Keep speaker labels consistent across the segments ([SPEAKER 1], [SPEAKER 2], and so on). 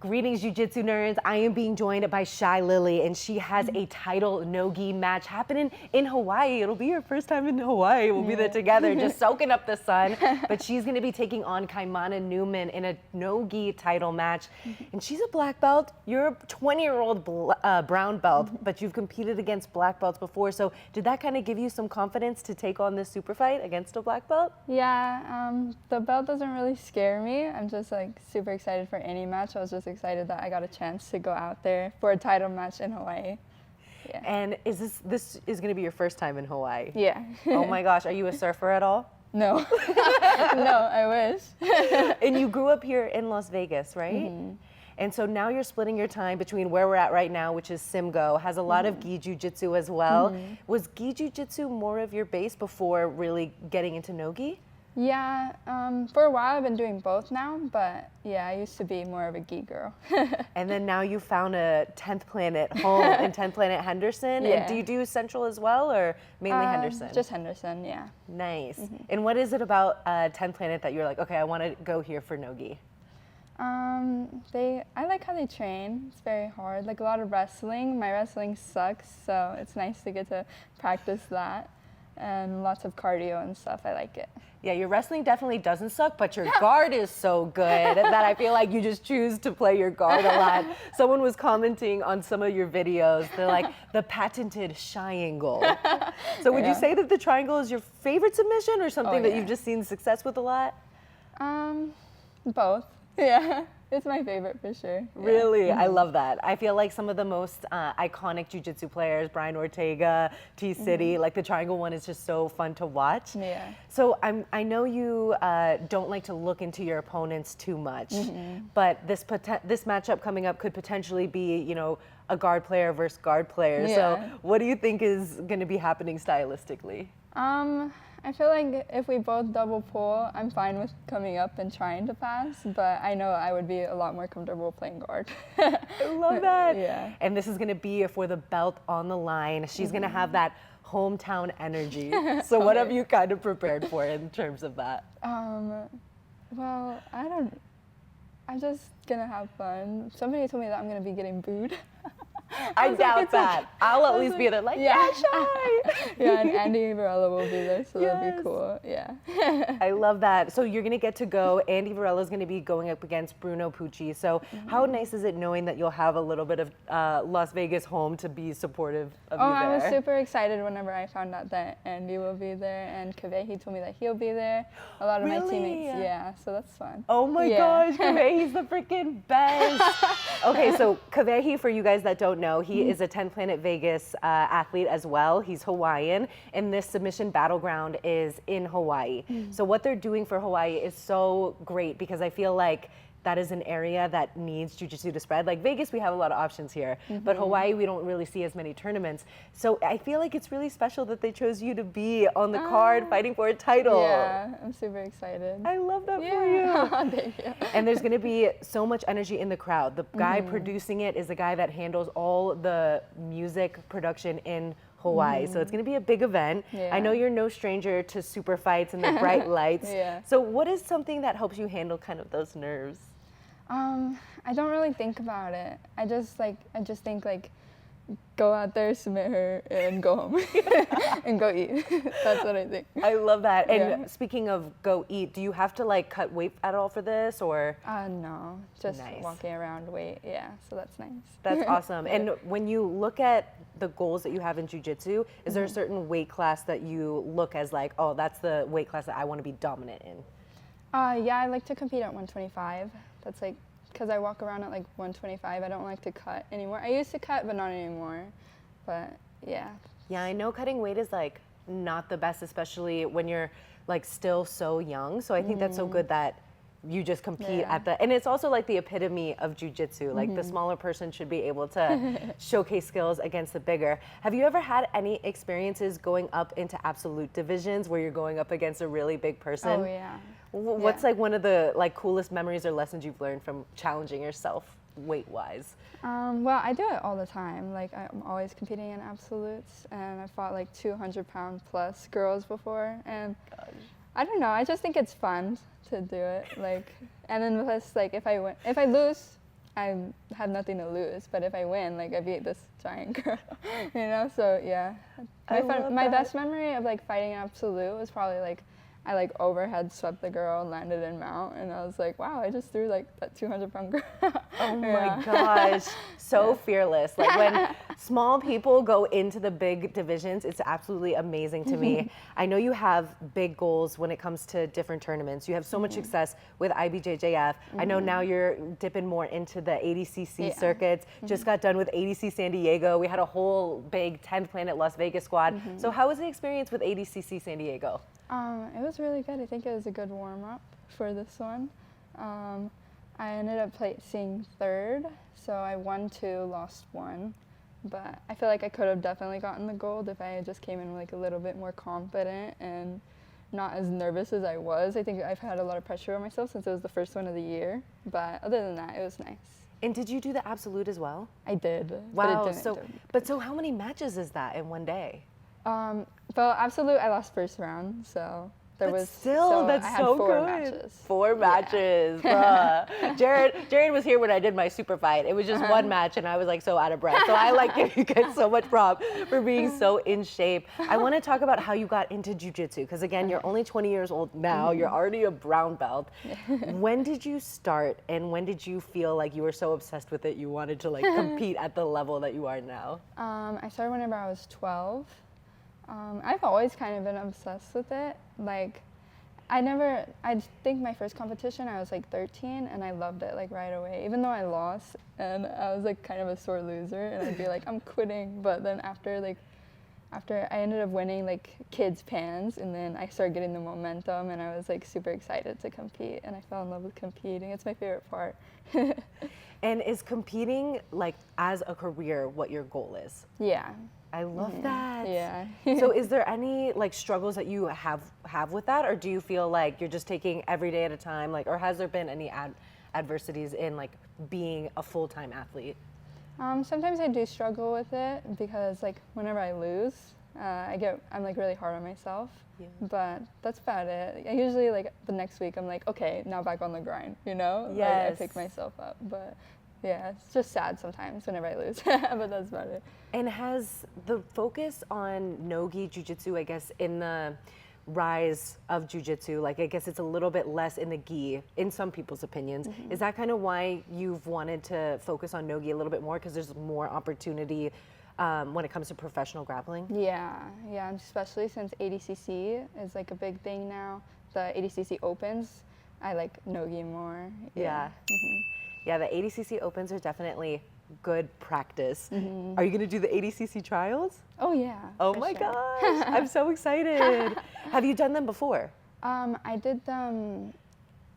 [SPEAKER 1] Greetings, Jiu Jitsu nerds. I am being joined by Shye Lilly, and she has a title no-gi match happening in Hawaii. It'll be her first time in Hawaii. We'll be there together, just soaking up the sun. But she's going to be taking on Kaimana Newman in a no-gi title match. And she's a black belt. You're a 20-year-old brown belt, but you've competed against black belts before. So did that kind of give you some confidence to take on this super fight against a black belt?
[SPEAKER 2] Yeah, the belt doesn't really scare me. I'm just like super excited for any match. I was just excited that I got a chance to go out there for a title match in Hawaii. Yeah.
[SPEAKER 1] And is this is going to be your first time in Hawaii?
[SPEAKER 2] Yeah.
[SPEAKER 1] Oh my gosh, are you a surfer at all?
[SPEAKER 2] No. No, I wish.
[SPEAKER 1] And you grew up here in Las Vegas, right?
[SPEAKER 2] Mm-hmm.
[SPEAKER 1] And so now you're splitting your time between where we're at right now, which is Simgo, has a lot of gi jiu-jitsu as well. Was gi jiu-jitsu more of your base before really getting into no-gi?
[SPEAKER 2] Yeah, for a while I've been doing both now, but yeah, I used to be more of a gi girl.
[SPEAKER 1] And then now you found a 10th Planet home in 10th Planet Henderson.
[SPEAKER 2] Yeah.
[SPEAKER 1] And do you do Central as well, or mainly Henderson?
[SPEAKER 2] Just Henderson, yeah.
[SPEAKER 1] Nice. And what is it about 10th Planet that you're like, okay, I want to go here for no-gi?
[SPEAKER 2] I like how they train. It's very hard, like a lot of wrestling. My wrestling sucks, so it's nice to get to practice that. And lots of cardio and stuff. I like it.
[SPEAKER 1] Yeah, your wrestling definitely doesn't suck, but your guard is so good that I feel like you just choose to play your guard a lot. Someone was commenting on some of your videos. They're like, the patented triangle. So would you say that the triangle is your favorite submission or something that you've just seen success with a lot?
[SPEAKER 2] Both. Yeah. It's my favorite for sure.
[SPEAKER 1] Really? I love that. I feel like some of the most iconic jiu-jitsu players, Brian Ortega, T-City, like the triangle one is just so fun to watch.
[SPEAKER 2] Yeah.
[SPEAKER 1] So I know you don't like to look into your opponents too much, but this matchup coming up could potentially be, you know, a guard player versus guard player.
[SPEAKER 2] Yeah.
[SPEAKER 1] So what do you think is going to be happening stylistically?
[SPEAKER 2] I feel like if we both double pull, I'm fine with coming up and trying to pass, but I know I would be a lot more comfortable playing guard.
[SPEAKER 1] I love that.
[SPEAKER 2] Yeah.
[SPEAKER 1] And this is going to be for the belt on the line. She's going to have that hometown energy. So what have you kind of prepared for in terms of that?
[SPEAKER 2] Well, I'm just gonna have fun. Somebody told me that I'm gonna be getting booed.
[SPEAKER 1] I doubt that. I'll at least be there like, yeah, Shye.
[SPEAKER 2] Yeah, and Andy Varela will be there, so that'd be cool. Yeah.
[SPEAKER 1] I love that. So you're gonna get to go. Andy Varela is gonna be going up against Bruno Pucci. So how nice is it knowing that you'll have a little bit of Las Vegas home to be supportive of you there?
[SPEAKER 2] I was super excited whenever I found out that Andy will be there, and Kavehi told me that he'll be there. A lot of my teammates, yeah, so that's fun.
[SPEAKER 1] Oh my gosh, Kavehi's the freaking best. Okay, so Kavehi, for you guys that don't know, he is a 10 Planet Vegas athlete as well. He's Hawaiian, and this Submission Battleground is in Hawaii. So what they're doing for Hawaii is so great because I feel like that is an area that needs jiu-jitsu to spread. Like Vegas, we have a lot of options here, but Hawaii, we don't really see as many tournaments. So I feel like it's really special that they chose you to be on the card fighting for a title.
[SPEAKER 2] Yeah, I'm super excited.
[SPEAKER 1] I love that for you.
[SPEAKER 2] Thank you.
[SPEAKER 1] And there's gonna be so much energy in the crowd. The guy producing it is the guy that handles all the music production in Hawaii. So it's gonna be a big event. I know you're no stranger to super fights and the bright lights. So what is something that helps you handle kind of those nerves?
[SPEAKER 2] I don't really think about it. I just think like, go out there, submit her, and go home, and go eat. That's what I think.
[SPEAKER 1] I love that. And speaking of go eat, do you have to like cut weight at all for this, or?
[SPEAKER 2] No, just walking around weight. Yeah, so that's nice.
[SPEAKER 1] That's awesome. And when you look at the goals that you have in jiu-jitsu, is there a certain weight class that you look as like, oh, that's the weight class that I want to be dominant in?
[SPEAKER 2] Yeah, I like to compete at 125. That's like, because I walk around at like 125. I don't like to cut anymore. I used to cut, but not anymore. But yeah.
[SPEAKER 1] Yeah, I know cutting weight is like not the best, especially when you're like still so young. So I think that's so good that you just compete at the, and it's also like the epitome of jiu-jitsu. Like the smaller person should be able to showcase skills against the bigger. Have you ever had any experiences going up into absolute divisions where you're going up against a really big person?
[SPEAKER 2] Oh yeah.
[SPEAKER 1] What's like one of the like coolest memories or lessons you've learned from challenging yourself weight-wise?
[SPEAKER 2] Well, I do it all the time. Like I'm always competing in absolutes, and I fought like 200-pound plus girls before, and I don't know. I just think it's fun to do it. Like, and then plus, like if I lose, I have nothing to lose. But if I win, like I beat this giant girl, you know. So yeah, my best memory of like fighting absolute was probably like I like overhead swept the girl and landed in mount, and I was like, wow, I just threw like that 200-pound girl.
[SPEAKER 1] Oh my gosh, so fearless. Like when small people go into the big divisions, it's absolutely amazing to me. I know you have big goals when it comes to different tournaments. You have so much success with IBJJF. I know now you're dipping more into the ADCC circuits. Just got done with ADCC San Diego. We had a whole big 10th Planet Las Vegas squad. So how was the experience with ADCC San Diego?
[SPEAKER 2] It was really good. I think it was a good warm-up for this one. I ended up placing third, so I won 2, lost 1. But I feel like I could have definitely gotten the gold if I had just came in like a little bit more confident and not as nervous as I was. I think I've had a lot of pressure on myself since it was the first one of the year. But other than that, it was nice.
[SPEAKER 1] And did you do the absolute as well?
[SPEAKER 2] I did.
[SPEAKER 1] Wow. So how many matches is that in one day?
[SPEAKER 2] Well, absolute, I lost first round, so there was
[SPEAKER 1] still that's
[SPEAKER 2] I had
[SPEAKER 1] so
[SPEAKER 2] 4
[SPEAKER 1] good.
[SPEAKER 2] matches.
[SPEAKER 1] 4 matches. Jared was here when I did my super fight. It was just 1 match, and I was like so out of breath. So I like give you guys so much prop for being so in shape. I want to talk about how you got into Jiu Jitsu because again, you're only 20 years old now. You're already a brown belt. When did you start, and when did you feel like you were so obsessed with it you wanted to like compete at the level that you are now?
[SPEAKER 2] I started whenever I was 12. I've always kind of been obsessed with it. Like, I think my first competition, I was like 13, and I loved it like right away, even though I lost, and I was like kind of a sore loser, and I'd be like, I'm quitting. But then after I ended up winning like kids pans, and then I started getting the momentum, and I was like super excited to compete, and I fell in love with competing. It's my favorite part.
[SPEAKER 1] And is competing like as a career what your goal is?
[SPEAKER 2] Yeah.
[SPEAKER 1] I love that.
[SPEAKER 2] Yeah.
[SPEAKER 1] So is there any like struggles that you have with that, or do you feel like you're just taking every day at a time, like, or has there been any adversities in like being a full-time athlete?
[SPEAKER 2] Sometimes I do struggle with it because like whenever I lose, I'm like really hard on myself. Yeah. But that's about it. I usually like the next week I'm like, okay, now back on the grind, you know?
[SPEAKER 1] Yes.
[SPEAKER 2] Like, I pick myself up. But yeah, it's just sad sometimes whenever I lose, but that's about it.
[SPEAKER 1] And has the focus on no-gi jiu-jitsu, I guess, in the rise of jiu-jitsu, like I guess it's a little bit less in the gi, in some people's opinions. Is that kind of why you've wanted to focus on no-gi a little bit more, because there's more opportunity when it comes to professional grappling? Yeah,
[SPEAKER 2] especially since ADCC is like a big thing now. The ADCC Opens, I like no-gi more.
[SPEAKER 1] Yeah. Yeah, the ADCC Opens are definitely good practice. Are you gonna do the ADCC trials?
[SPEAKER 2] Oh yeah.
[SPEAKER 1] Oh my gosh, I'm so excited. Have you done them before?
[SPEAKER 2] I did them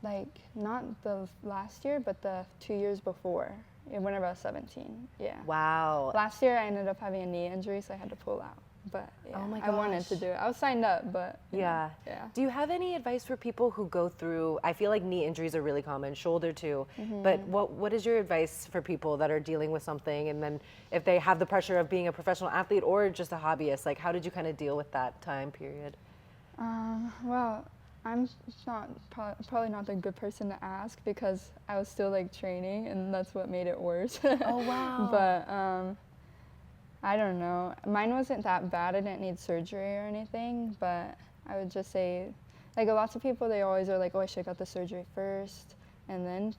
[SPEAKER 2] like not the last year, but the 2 years before, whenever I was 17. Yeah.
[SPEAKER 1] Wow.
[SPEAKER 2] Last year I ended up having a knee injury, so I had to pull out. But yeah,
[SPEAKER 1] oh my gosh.
[SPEAKER 2] I wanted to do it. I was signed up, but
[SPEAKER 1] yeah. Do you have any advice for people who go through, I feel like knee injuries are really common, shoulder too, but what is your advice for people that are dealing with something, and then if they have the pressure of being a professional athlete or just a hobbyist, like how did you kind of deal with that time period?
[SPEAKER 2] Well, I'm probably not the good person to ask because I was still like training, and that's what made it worse.
[SPEAKER 1] Oh wow.
[SPEAKER 2] But I don't know. Mine wasn't that bad. I didn't need surgery or anything, but I would just say, like, lots of people, they always are like, oh, I should have got the surgery first and then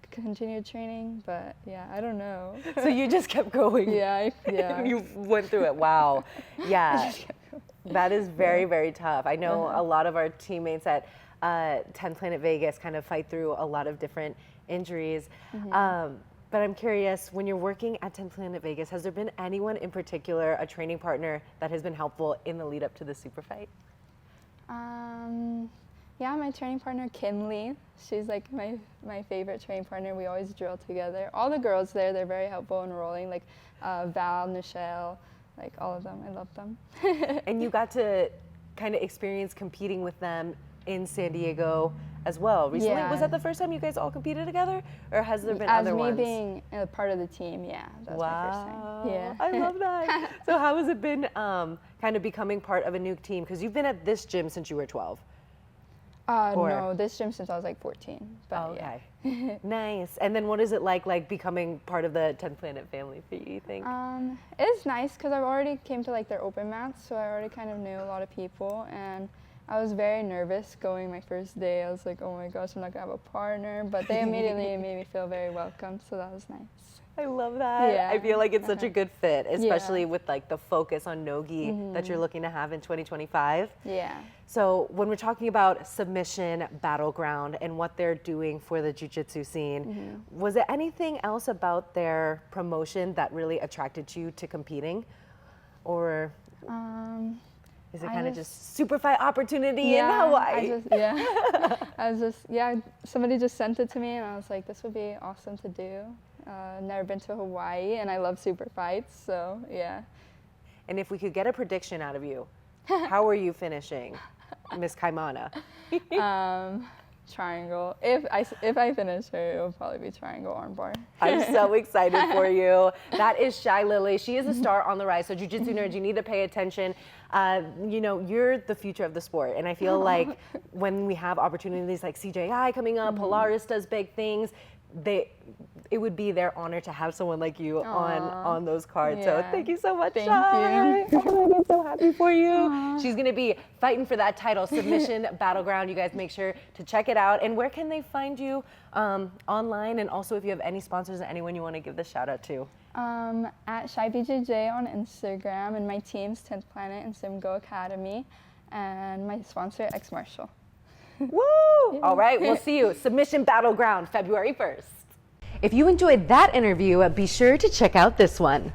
[SPEAKER 2] continue training. But yeah, I don't know.
[SPEAKER 1] So you just kept going.
[SPEAKER 2] Yeah.
[SPEAKER 1] You went through it. Wow. Yeah. That is very, very tough. I know a lot of our teammates at 10 Planet Vegas kind of fight through a lot of different injuries. But I'm curious, when you're working at 10 Planet Vegas, has there been anyone in particular, a training partner, that has been helpful in the lead up to the super fight?
[SPEAKER 2] Yeah, my training partner, Kinley. She's like my favorite training partner. We always drill together. All the girls there, they're very helpful in rolling, like Val, Nichelle, like all of them. I love them.
[SPEAKER 1] And you got to kind of experience competing with them in San Diego as well recently.
[SPEAKER 2] Yeah.
[SPEAKER 1] Was that the first time you guys all competed together, or has there been other ones?
[SPEAKER 2] As me being a part of the team, yeah, that was my first time. Yeah,
[SPEAKER 1] I love that. So how has it been kind of becoming part of a new team? Because you've been at this gym since you were 12.
[SPEAKER 2] No, this gym since I was like 14. But
[SPEAKER 1] Okay. Nice. And then what is it like becoming part of the 10th Planet family for you think?
[SPEAKER 2] It's nice because I've already came to like their open mats, so I already kind of knew a lot of people, and I was very nervous going my first day. I was like, oh my gosh, I'm not gonna have a partner, but they immediately made me feel very welcome, so that was nice.
[SPEAKER 1] I love that.
[SPEAKER 2] Yeah.
[SPEAKER 1] I feel like it's such a good fit, especially with like the focus on nogi that you're looking to have in 2025.
[SPEAKER 2] Yeah.
[SPEAKER 1] So when we're talking about Submission Battleground and what they're doing for the jiu-jitsu scene, was there anything else about their promotion that really attracted you to competing? Or is it kind of just super fight opportunity in Hawaii?
[SPEAKER 2] Somebody just sent it to me and I was like, this would be awesome to do. Never been to Hawaii and I love super fights, so yeah.
[SPEAKER 1] And if we could get a prediction out of you, how are you finishing, Miss Kaimana?
[SPEAKER 2] Triangle. If I finish her, it will probably be triangle armbar.
[SPEAKER 1] I'm so excited for you. That is Shye Lilly. She is a star on the rise. So jiu-jitsu nerds, you need to pay attention. You know, you're the future of the sport. And I feel like when we have opportunities like CJI coming up, Polaris does big things, it would be their honor to have someone like you on those cards.
[SPEAKER 2] Yeah.
[SPEAKER 1] So thank you so much,
[SPEAKER 2] Thank
[SPEAKER 1] Shye.
[SPEAKER 2] you.
[SPEAKER 1] Oh, I'm so happy for you. She's going to be fighting for that title, Submission Battleground. You guys make sure to check it out. And where can they find you online? And also if you have any sponsors or anyone you want to give the shout out to.
[SPEAKER 2] At ShyBJJ on Instagram, and my team's 10th Planet and Simgo Academy, and my sponsor, X Marshall.
[SPEAKER 1] Woo! All right, we'll see you. Submission Battleground, February 1st. If you enjoyed that interview, be sure to check out this one.